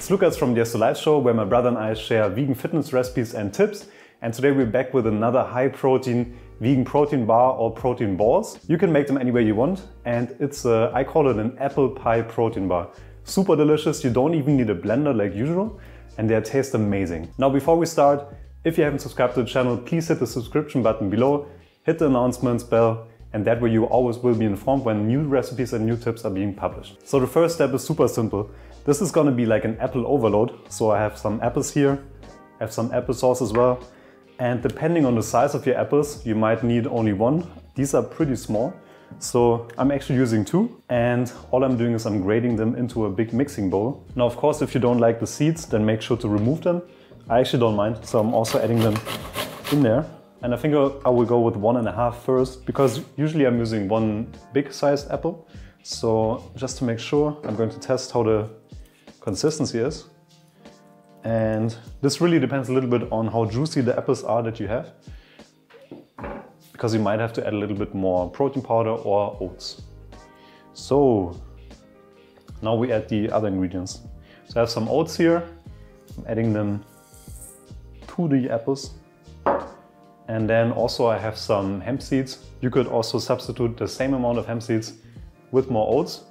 It's Lucas from the Yes to Life show, where my brother and I share vegan fitness recipes and tips. And today we're back with another high protein vegan protein bar or protein balls. You can make them any way you want, and it's I call it an apple pie protein bar. Super delicious. You don't even need a blender like usual, and they taste amazing. Now before we start, if you haven't subscribed to the channel, please hit the subscription button below, hit the announcements bell, and that way you always will be informed when new recipes and new tips are being published. So the first step is super simple. This is gonna be like an apple overload. So I have some apples here, I have some applesauce as well. And depending on the size of your apples, you might need only one. These are pretty small. So I'm actually using two, and all I'm doing is I'm grating them into a big mixing bowl. Now, of course, if you don't like the seeds, then make sure to remove them. I actually don't mind, so I'm also adding them in there. And I think I will go with 1.5 first, because usually I'm using one big sized apple. So just to make sure, I'm going to test how the consistency is. And this really depends a little bit on how juicy the apples are that you have, because you might have to add a little bit more protein powder or oats. So now we add the other ingredients. So I have some oats here. I'm adding them to the apples. And then also I have some hemp seeds. You could also substitute the same amount of hemp seeds with more oats.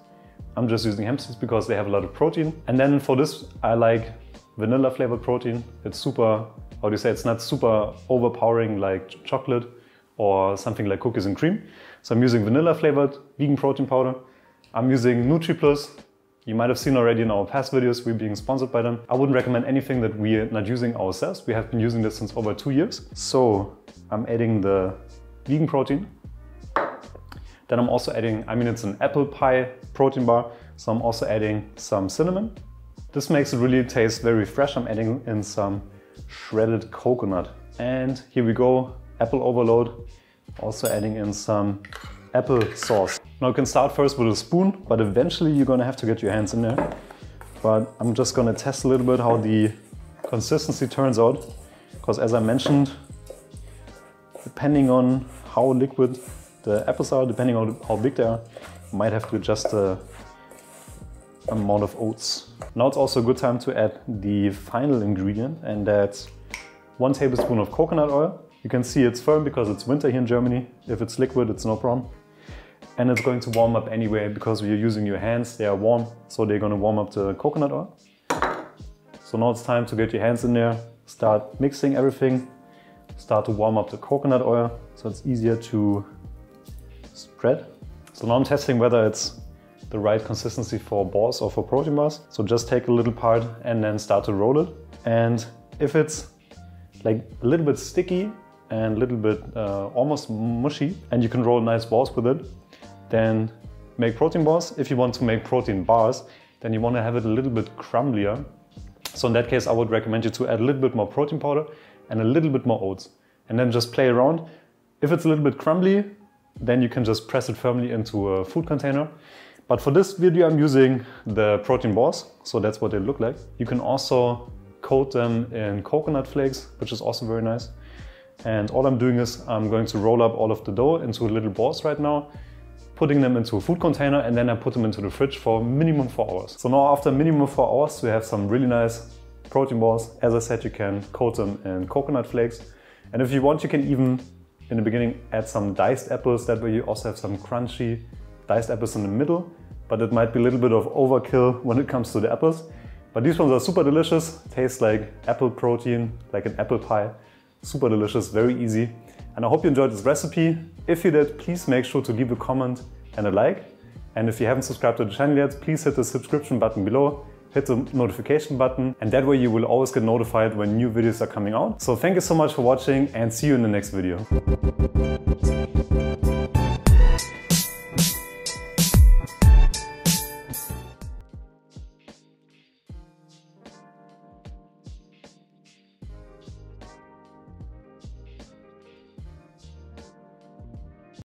I'm just using hemp seeds because they have a lot of protein. And then for this, I like vanilla flavored protein. It's super, how do you say, it's not super overpowering like chocolate or something like cookies and cream. So I'm using vanilla flavored vegan protein powder. I'm using NutriPlus. You might have seen already in our past videos, we're being sponsored by them. I wouldn't recommend anything that we're not using ourselves. We have been using this since over 2 years. So I'm adding the vegan protein. Then I'm also adding, it's an apple pie protein bar. So I'm also adding some cinnamon. This makes it really taste very fresh. I'm adding in some shredded coconut. And here we go, apple overload. Also adding in some apple sauce. Now you can start first with a spoon, but eventually you're gonna have to get your hands in there. But I'm just gonna test a little bit how the consistency turns out. Because as I mentioned, depending on how liquid the apples are, depending on how big they are, you might have to adjust the amount of oats. Now it's also a good time to add the final ingredient, and that's 1 tablespoon of coconut oil. You can see it's firm because it's winter here in Germany. If it's liquid, it's no problem. And it's going to warm up anyway because you're using your hands, they are warm, so they're going to warm up the coconut oil. So now it's time to get your hands in there, start mixing everything, start to warm up the coconut oil so it's easier to spread. So now I'm testing whether it's the right consistency for balls or for protein bars. So just take a little part and then start to roll it. And if it's like a little bit sticky and a little bit almost mushy, and you can roll nice balls with it, then make protein balls. If you want to make protein bars, then you want to have it a little bit crumblier. So in that case, I would recommend you to add a little bit more protein powder and a little bit more oats, and then just play around. If it's a little bit crumbly, then you can just press it firmly into a food container. But for this video, I'm using the protein balls, so that's what they look like. You can also coat them in coconut flakes, which is also very nice. And all I'm doing is I'm going to roll up all of the dough into little balls right now, putting them into a food container, and then I put them into the fridge for minimum 4 hours. So now after minimum 4 hours, we have some really nice protein balls. As I said, you can coat them in coconut flakes. And if you want, you can even, in the beginning, add some diced apples. That way you also have some crunchy diced apples in the middle, but it might be a little bit of overkill when it comes to the apples. But these ones are super delicious, taste like apple protein, like an apple pie. Super delicious, very easy. And I hope you enjoyed this recipe. If you did, please make sure to leave a comment and a like. And if you haven't subscribed to the channel yet, please hit the subscription button below, hit the notification button, and that way you will always get notified when new videos are coming out. So thank you so much for watching, and see you in the next video.